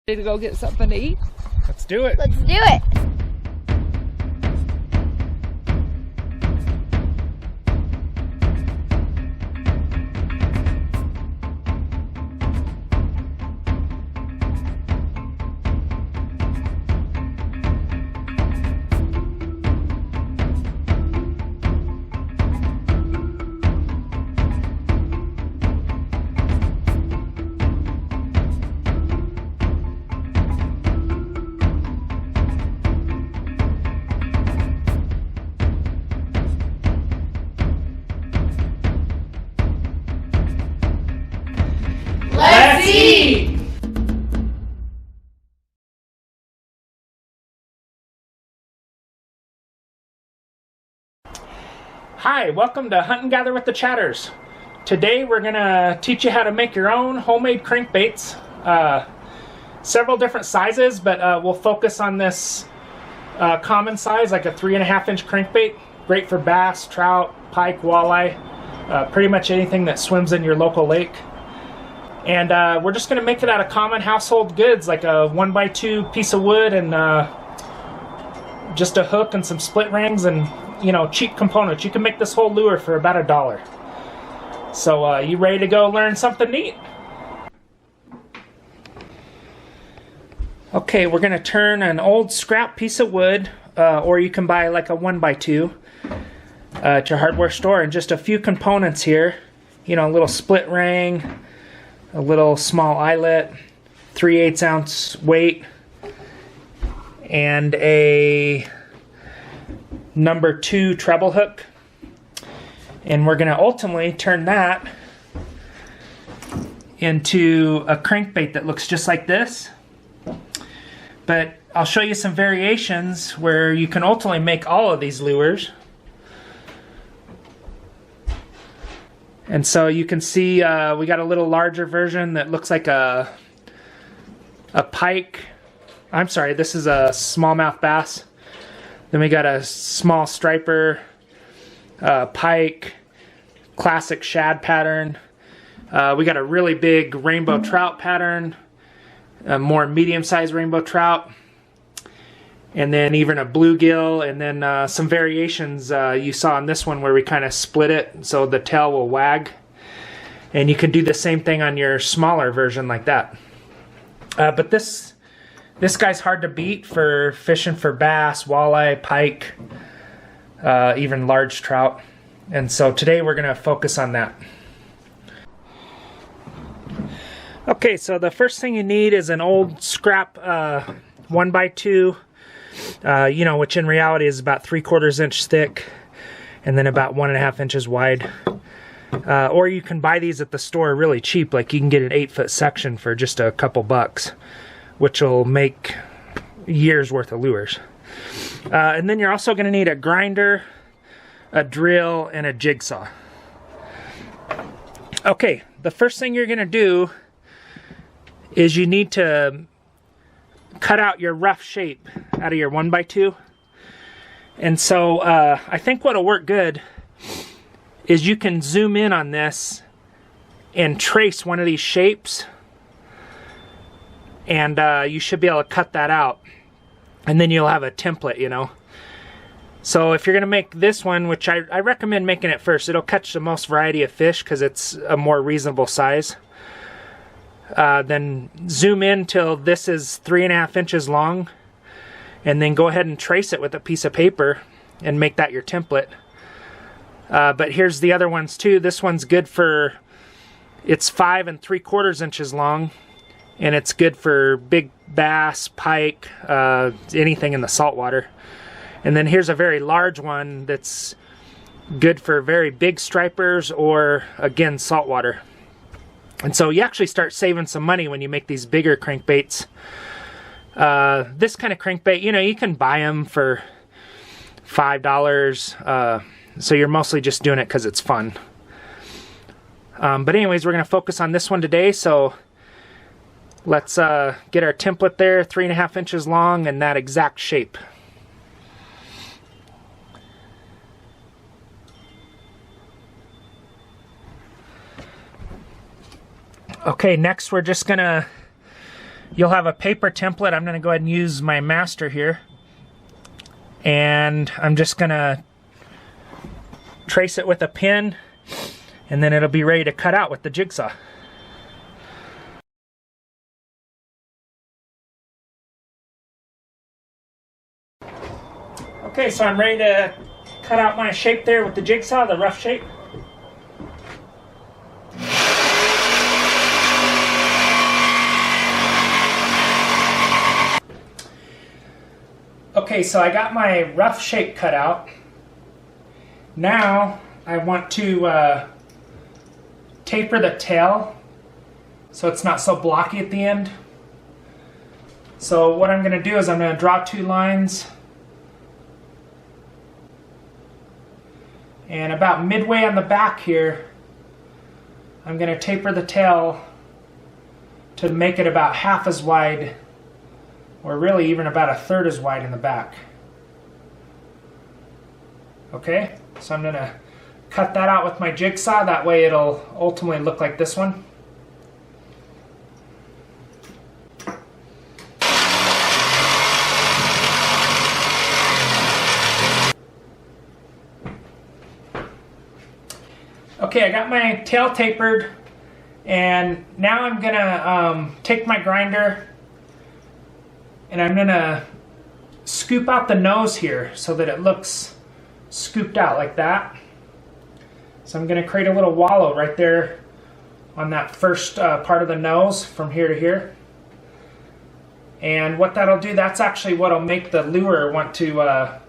Ready to go get something to eat? Let's do it. Let's do it. Let's eat! Hi, welcome to Hunt and Gather with the Chatters. Today we're going to teach you how to make your own homemade crankbaits. Several different sizes, but we'll focus on this common size, like a 3.5 inch crankbait. Great for bass, trout, pike, walleye, pretty much anything that swims in your local lake. And we're just going to make it out of common household goods, like a 1x2 piece of wood and just a hook and some split rings and, you know, cheap components. You can make this whole lure for about $1. So you ready to go learn something neat? Okay, we're going to turn an old scrap piece of wood, or you can buy like a 1x2 at your hardware store, and just a few components here. You know, a little split ring, a little small eyelet, 3/8 ounce weight, and a number 2 treble hook. And we're going to ultimately turn that into a crankbait that looks just like this. But I'll show you some variations where you can ultimately make all of these lures. And so you can see we got a little larger version that looks like a pike. I'm sorry, this is a smallmouth bass. Then we got a small striper, pike, classic shad pattern. We got a really big rainbow trout pattern, a more medium-sized rainbow trout, and then even a bluegill, and then some variations you saw in this one where we kind of split it so the tail will wag. And you can do the same thing on your smaller version like that. But this guy's hard to beat for fishing for bass, walleye, pike, even large trout. And so today we're going to focus on that. Okay, so the first thing you need is an old scrap 1x2. You know, which in reality is about 3/4 inch thick and then about 1.5 inches wide. Or you can buy these at the store really cheap, like you can get an 8-foot section for just a couple bucks, which will make years worth of lures. And then you're also going to need a grinder, a drill, and a jigsaw. Okay, the first thing you're going to do is you need to cut out your rough shape out of your 1x2. And so I think what'll work good is you can zoom in on this and trace one of these shapes, and you should be able to cut that out, and then you'll have a template, you know. So if you're going to make this one, which I recommend making it first, it'll catch the most variety of fish because it's a more reasonable size. Then zoom in till this is 3.5 inches long, and then go ahead and trace it with a piece of paper and make that your template. But here's the other ones too. This one's good for, it's 5 3/4 inches long, and it's good for big bass, pike, anything in the saltwater. And then here's a very large one that's good for very big stripers or, again, saltwater. And so you actually start saving some money when you make these bigger crankbaits. This kind of crankbait, you know, you can buy them for $5. So you're mostly just doing it because it's fun. But anyways, we're going to focus on this one today. So let's get our template there, 3.5 inches long and that exact shape. Okay, next we're just gonna You'll have a paper template. I'm going to go ahead and use my master here. And I'm just going to trace it with a pin, and then it'll be ready to cut out with the jigsaw. Okay, so I'm ready to cut out my shape there with the jigsaw, the rough shape. Okay, so I got my rough shape cut out. Now I want to taper the tail so it's not so blocky at the end. So what I'm going to do is I'm going to draw 2 lines. And about midway on the back here, I'm going to taper the tail to make it about half as wide, or really even about 1/3 as wide in the back. Okay, so I'm going to cut that out with my jigsaw. That way it'll ultimately look like this one. Okay, I got my tail tapered, and now I'm gonna take my grinder and I'm gonna scoop out the nose here so that it looks scooped out like that. So I'm gonna create a little wallow right there on that first part of the nose from here to here. And what that'll do, that's actually what'll make the lure want to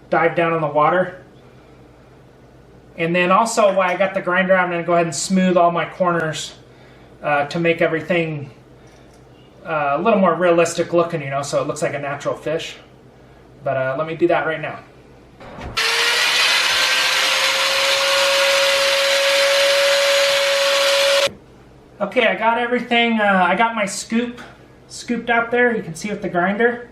dive down in the water. And then also, while I got the grinder, I'm going to go ahead and smooth all my corners to make everything a little more realistic looking, you know, so it looks like a natural fish. But let me do that right now. Okay, I got everything. I got my scooped out there. You can see with the grinder.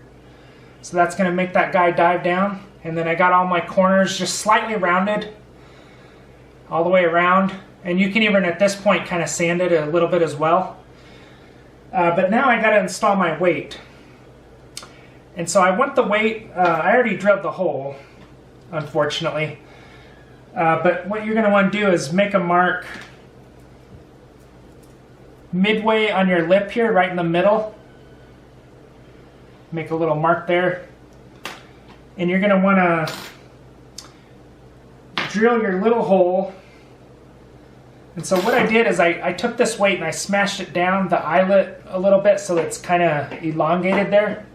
So that's going to make that guy dive down. And then I got all my corners just slightly rounded all the way around, and you can even at this point kind of sand it a little bit as well. But now I got to install my weight, and so I want the weight. I already drilled the hole, unfortunately. But what you're going to want to do is make a mark midway on your lip here, right in the middle. Make a little mark there, and you're going to want to drill your little hole. And so what I did is I took this weight and I smashed it down the eyelet a little bit so it's kind of elongated there.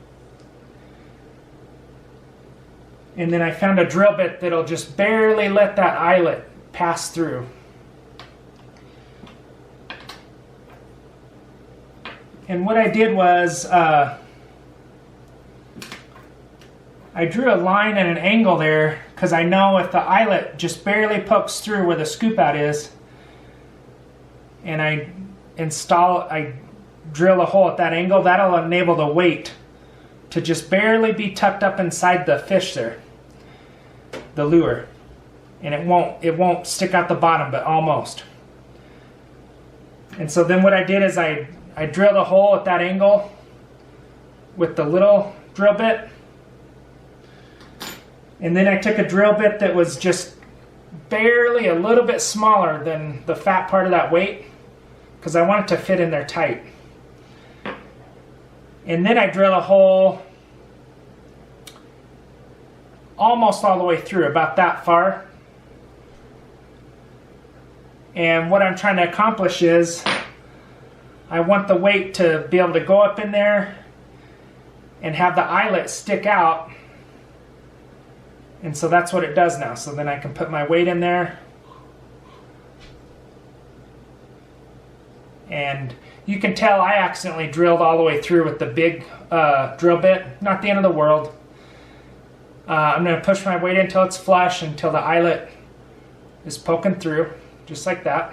And then I found a drill bit that'll just barely let that eyelet pass through. And what I did was I drew a line at an angle there, because I know if the eyelet just barely pokes through where the scoop out is, and I drill a hole at that angle, that'll enable the weight to just barely be tucked up inside the fish there, the lure, and it won't stick out the bottom, but almost. And so then what I did is I drilled a hole at that angle with the little drill bit. And then I took a drill bit that was just barely a little bit smaller than the fat part of that weight, because I want it to fit in there tight. And then I drill a hole almost all the way through, about that far. And what I'm trying to accomplish is I want the weight to be able to go up in there and have the eyelet stick out. And so that's what it does now. So then I can put my weight in there. And you can tell I accidentally drilled all the way through with the big drill bit. Not the end of the world. I'm going to push my weight until it's flush, until the eyelet is poking through, just like that.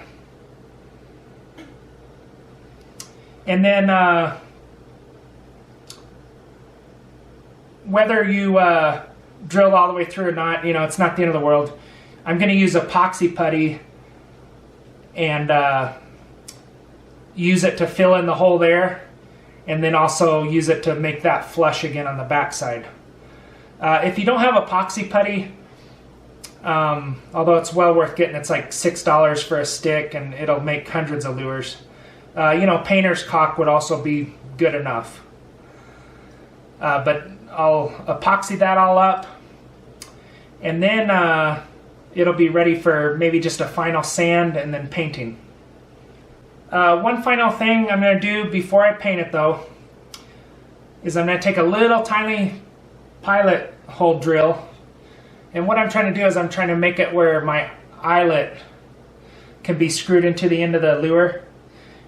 And then whether you drill all the way through or not, you know, it's not the end of the world. I'm going to use epoxy putty and use it to fill in the hole there. and then also use it to make that flush again on the backside. If you don't have epoxy putty, although it's well worth getting, it's like $6 for a stick and it'll make hundreds of lures. You know, painter's caulk would also be good enough. But I'll epoxy that all up, and then it'll be ready for maybe just a final sand and then painting. One final thing I'm going to do before I paint it though is I'm going to take a little tiny pilot hole drill, and what I'm trying to do is I'm trying to make it where my eyelet can be screwed into the end of the lure.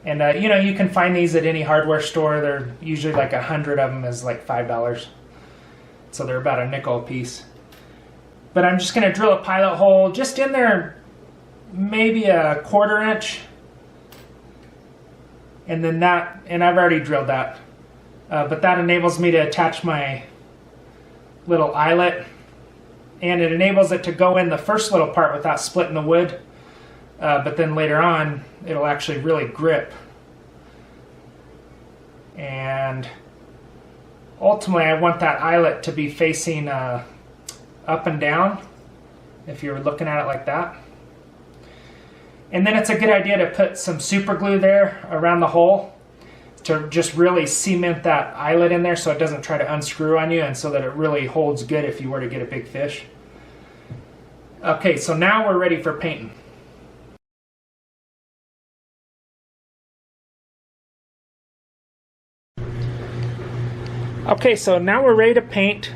And you know, you can find these at any hardware store. They're usually like 100 of them is like $5. So they're about a nickel a piece. But I'm just going to drill a pilot hole just in there, maybe a 1/4 inch. And then that, and I've already drilled that. But that enables me to attach my little eyelet. And it enables it to go in the first little part without splitting the wood. But then later on, it'll actually really grip. And ultimately, I want that eyelet to be facing up and down, if you're looking at it like that. And then it's a good idea to put some super glue there around the hole to just really cement that eyelet in there so it doesn't try to unscrew on you, and so that it really holds good if you were to get a big fish. Okay, so now we're ready for painting. Okay, so now we're ready to paint.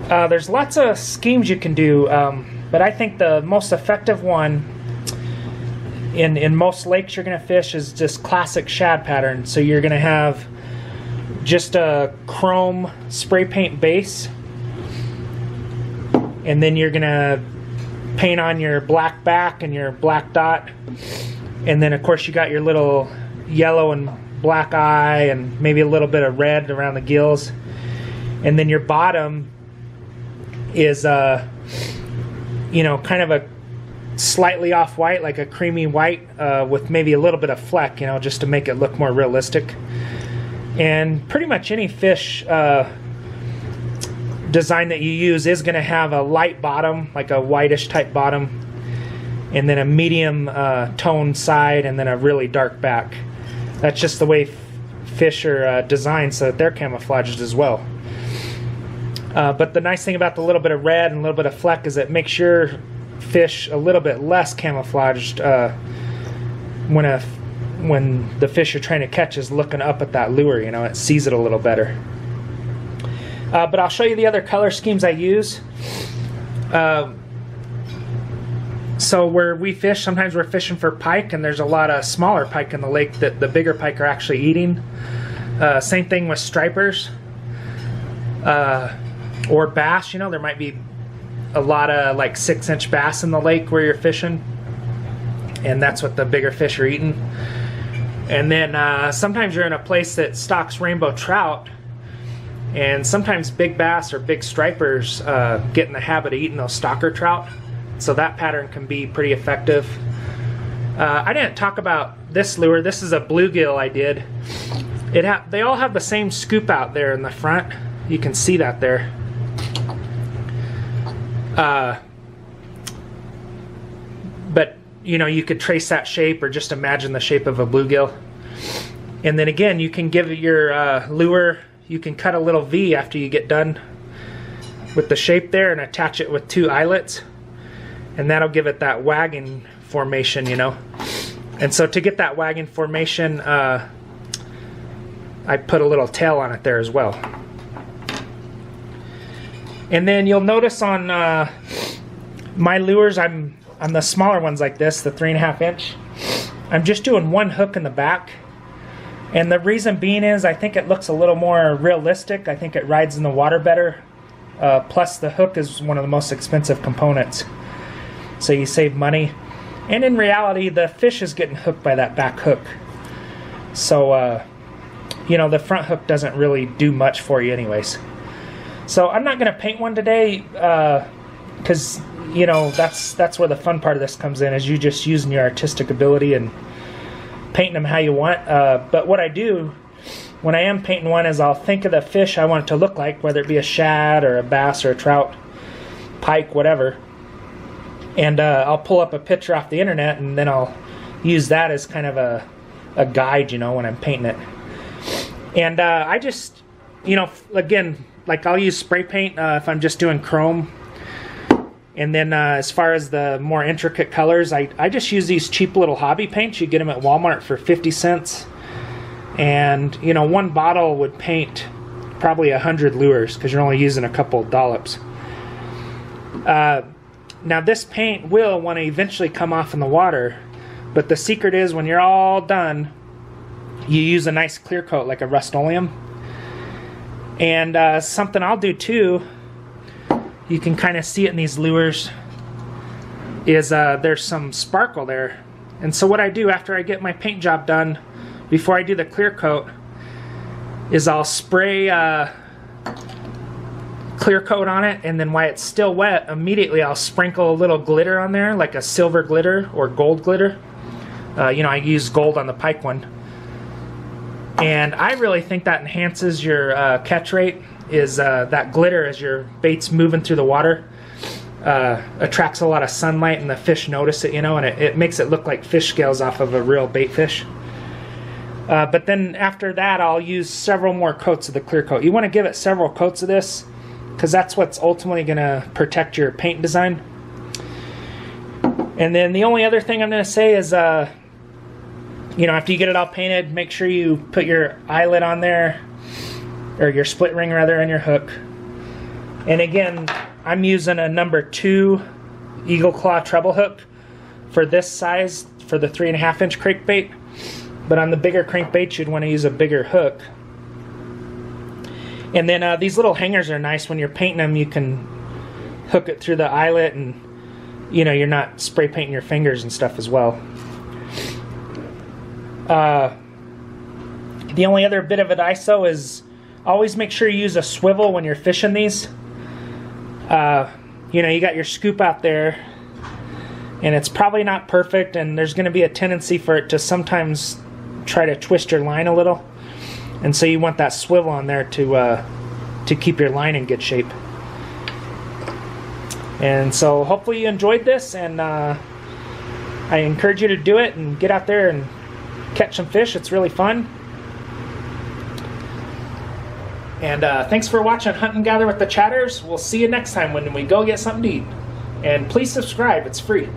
There's lots of schemes you can do, but I think the most effective one in most lakes you're going to fish is just classic shad pattern. So you're going to have just a chrome spray paint base, and then you're going to paint on your black back and your black dot, and then of course you got your little yellow and black eye and maybe a little bit of red around the gills, and then your bottom is you know, kind of a slightly off white, like a creamy white, with maybe a little bit of fleck, you know, just to make it look more realistic. And pretty much any fish design that you use is going to have a light bottom, like a whitish type bottom, and then a medium tone side, and then a really dark back. That's just the way fish are designed, so that they're camouflaged as well. But the nice thing about the little bit of red and a little bit of fleck is it makes your fish a little bit less camouflaged when the fish you're trying to catch is looking up at that lure. You know, it sees it a little better. But I'll show you the other color schemes I use. So where we fish, sometimes we're fishing for pike, and there's a lot of smaller pike in the lake that the bigger pike are actually eating. Same thing with stripers or bass. You know, there might be a lot of like 6-inch bass in the lake where you're fishing, and that's what the bigger fish are eating. And then sometimes you're in a place that stocks rainbow trout, and sometimes big bass or big stripers get in the habit of eating those stalker trout. So that pattern can be pretty effective. I didn't talk about this lure. This is a bluegill I did. They all have the same scoop out there in the front. You can see that there. But you know, you could trace that shape or just imagine the shape of a bluegill. And then again, you can give your lure, you can cut a little V after you get done with the shape there and attach it with 2 eyelets. And that'll give it that wagon formation, you know. And so to get that wagon formation, I put a little tail on it there as well. And then you'll notice on my lures, I'm on the smaller ones like this, the 3.5 inch, I'm just doing 1 hook in the back. And the reason being is I think it looks a little more realistic. I think it rides in the water better. Plus the hook is one of the most expensive components. So you save money. And in reality, the fish is getting hooked by that back hook. So, you know, the front hook doesn't really do much for you anyways. So I'm not going to paint one today because, you know, that's where the fun part of this comes in, is you just using your artistic ability and painting them how you want. But what I do when I am painting one is I'll think of the fish I want it to look like, whether it be a shad or a bass or a trout, pike, whatever. And I'll pull up a picture off the internet, and then I'll use that as kind of a guide, you know, when I'm painting it. And I just, you know, again, like I'll use spray paint if I'm just doing chrome. And then as far as the more intricate colors, I just use these cheap little hobby paints. You get them at Walmart for 50 cents. And, you know, one bottle would paint probably 100 lures because you're only using a couple dollops. Now this paint will want to eventually come off in the water, but the secret is when you're all done, you use a nice clear coat like a Rust-Oleum. And something I'll do too, you can kind of see it in these lures, is there's some sparkle there. And so what I do after I get my paint job done, before I do the clear coat, is I'll spray clear coat on it, and then while it's still wet, immediately I'll sprinkle a little glitter on there, like a silver glitter or gold glitter. You know, I use gold on the pike one. And I really think that enhances your catch rate, is that glitter as your bait's moving through the water. Attracts a lot of sunlight and the fish notice it, you know, and it makes it look like fish scales off of a real bait fish. But then after that, I'll use several more coats of the clear coat. You want to give it several coats of this because that's what's ultimately going to protect your paint design. And then the only other thing I'm going to say is, you know, after you get it all painted, make sure you put your eyelet on there, or your split ring rather, on your hook. And again, I'm using a number 2 Eagle Claw treble hook for this size for the 3.5 inch crankbait. But on the bigger crankbaits, you'd want to use a bigger hook. And then these little hangers are nice. When you're painting them, you can hook it through the eyelet, and you know, you're not spray painting your fingers and stuff as well. The only other bit of advice though is always make sure you use a swivel when you're fishing these. You know, you got your scoop out there, and it's probably not perfect, and there's going to be a tendency for it to sometimes try to twist your line a little, and so you want that swivel on there to keep your line in good shape. And so hopefully you enjoyed this, and I encourage you to do it and get out there and catch some fish. It's really fun. And thanks for watching Hunt and Gather with the Chatters. We'll see you next time when we go get something to eat. And please subscribe, it's free.